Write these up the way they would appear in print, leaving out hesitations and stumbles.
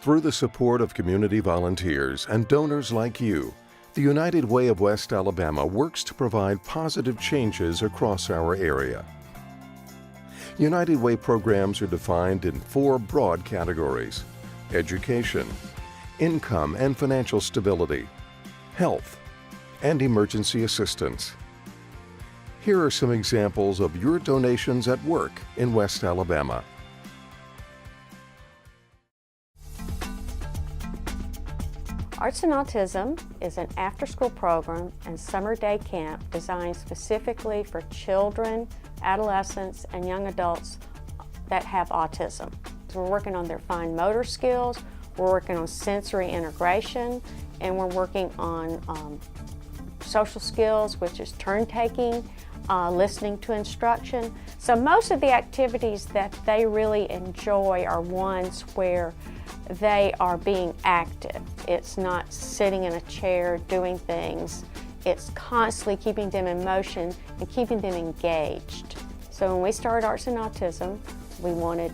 Through the support of community volunteers and donors like you, the United Way of West Alabama works to provide positive changes across our area. United Way programs are defined in 4 broad categories: education, income and financial stability, health, and emergency assistance. Here are some examples of your donations at work in West Alabama. Arts and Autism is an after-school program and summer day camp designed specifically for children, adolescents, and young adults that have autism. So we're working on their fine motor skills, we're working on sensory integration, and we're working on social skills, which is turn-taking, listening to instruction. So most of the activities that they really enjoy are ones where they are being active. It's not sitting in a chair doing things. It's constantly keeping them in motion and keeping them engaged. So when we started Arts and Autism, we wanted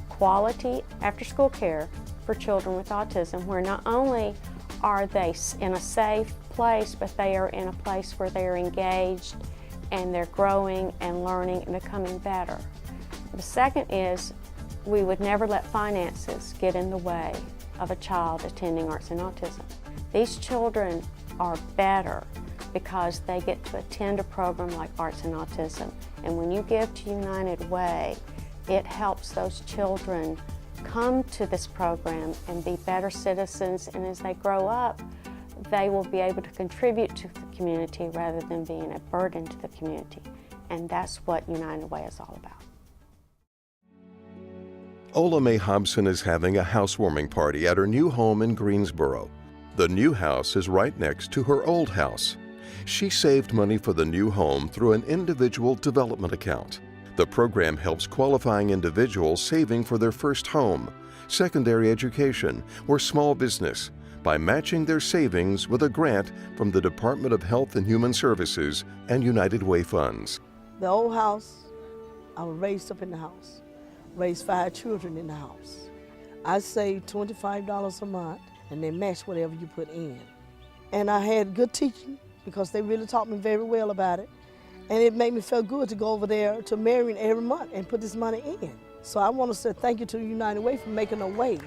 quality after-school care for children with autism, where not only are they in a safe place, but they are in a place where they are engaged and they're growing and learning and becoming better. The second is we would never let finances get in the way of a child attending Arts and Autism. These children are better because they get to attend a program like Arts and Autism. And when you give to United Way, it helps those children come to this program and be better citizens, and as they grow up, they will be able to contribute to the community rather than being a burden to the community. And that's what United Way is all about. Ola Mae Hobson is having a housewarming party at her new home in Greensboro. The new house is right next to her old house. She saved money for the new home through an individual development account. The program helps qualifying individuals saving for their first home, secondary education, or small business by matching their savings with a grant from the Department of Health and Human Services and United Way funds. The old house, I was raised up in the house. Raised 5 children in the house. I saved $25 a month and they match whatever you put in. And I had good teaching because they really taught me very well about it. And it made me feel good to go over there to Marion every month and put this money in. So I want to say thank you to United Way for making a way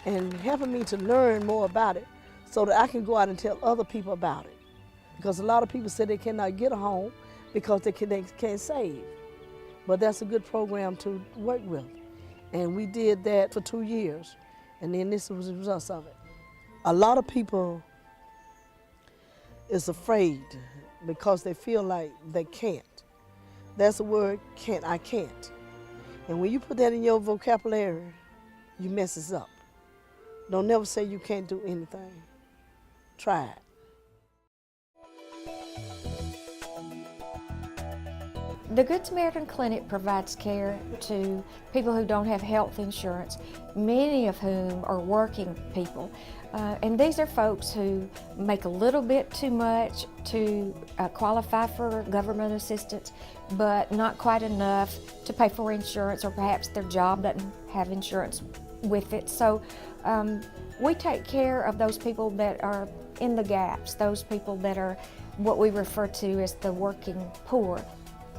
and helping me to learn more about it so that I can go out and tell other people about it. Because a lot of people say they cannot get a home because they can't save. But that's a good program to work with. And we did that for 2 years, and then this was the results of it. A lot of people is afraid because they feel like they can't. That's the word, can't, I can't. And when you put that in your vocabulary, you mess it up. Don't never say you can't do anything. Try it. The Good Samaritan Clinic provides care to people who don't have health insurance, many of whom are working people. And these are folks who make a little bit too much to qualify for government assistance, but not quite enough to pay for insurance, or perhaps their job doesn't have insurance with it. So we take care of those people that are in the gaps, those people that are what we refer to as the working poor.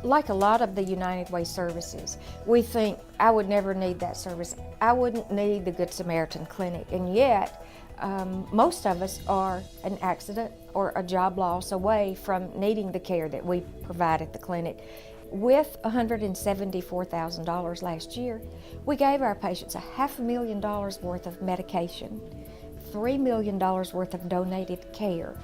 Like a lot of the United Way services, we think, I would never need that service. I wouldn't need the Good Samaritan Clinic, and yet most of us are an accident or a job loss away from needing the care that we provide at the clinic. With $174,000 last year, we gave our patients $500,000 worth of medication, $3 million worth of donated care.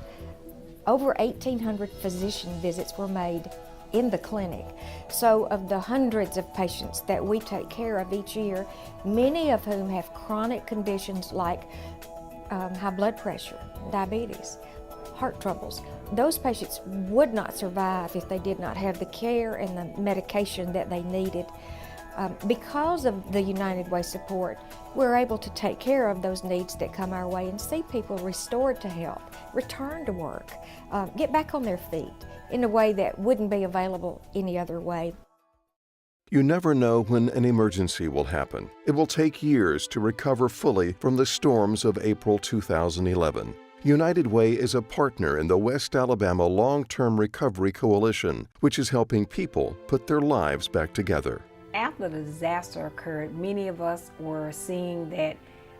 Over 1,800 physician visits were made in the clinic. So of the hundreds of patients that we take care of each year, many of whom have chronic conditions like high blood pressure, diabetes, heart troubles, those patients would not survive if they did not have the care and the medication that they needed. Because of the United Way support, we're able to take care of those needs that come our way and see people restored to health, return to work, get back on their feet in a way that wouldn't be available any other way. You never know when an emergency will happen. It will take years to recover fully from the storms of April 2011. United Way is a partner in the West Alabama Long-Term Recovery Coalition, which is helping people put their lives back together. After the disaster occurred, many of us were seeing that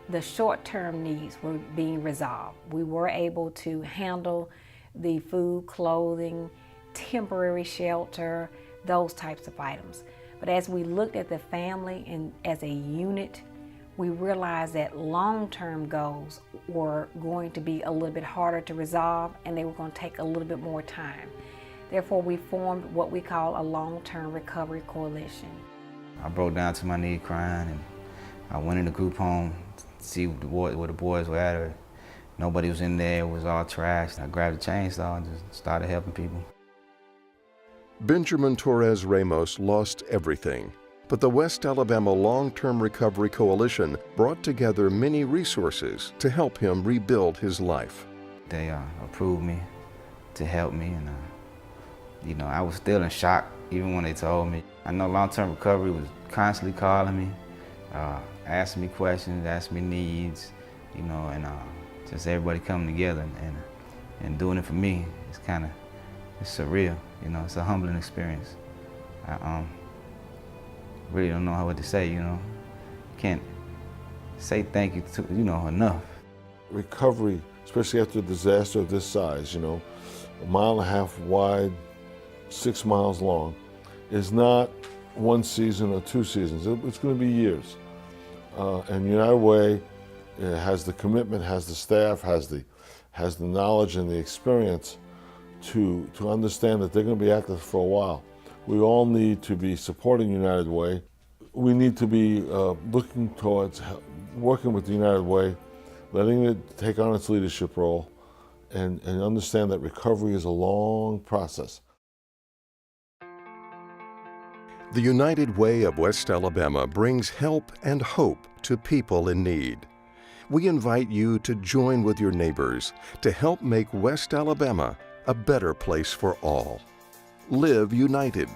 the short-term needs were being resolved. We were able to handle the food, clothing, temporary shelter, those types of items. But as we looked at the family and as a unit, we realized that long-term goals were going to be a little bit harder to resolve, and they were going to take a little bit more time. Therefore, we formed what we call a long-term recovery coalition. I broke down to my knee crying, and I went in the group home to see where the boys were at. Nobody was in there, it was all trashed. I grabbed a chainsaw and just started helping people. Benjamin Torres Ramos lost everything, but the West Alabama Long-Term Recovery Coalition brought together many resources to help him rebuild his life. They approved me to help me, and I was still in shock even when they told me. I know Long-Term Recovery was constantly calling me, asking me questions, asking me needs, and just everybody coming together and doing it for me. It's surreal, it's a humbling experience. I really don't know what to say, Can't say thank you to, enough. Recovery, especially after a disaster of this size, a 1.5 miles wide, 6 miles long, is not one season or 2 seasons. It's going to be years. And United Way has the commitment, has the staff, has the knowledge and the experience to understand that they're going to be active for a while. We all need to be supporting United Way. We need to be looking towards working with the United Way, letting it take on its leadership role, and understand that recovery is a long process. The United Way of West Alabama brings help and hope to people in need. We invite you to join with your neighbors to help make West Alabama a better place for all. Live united.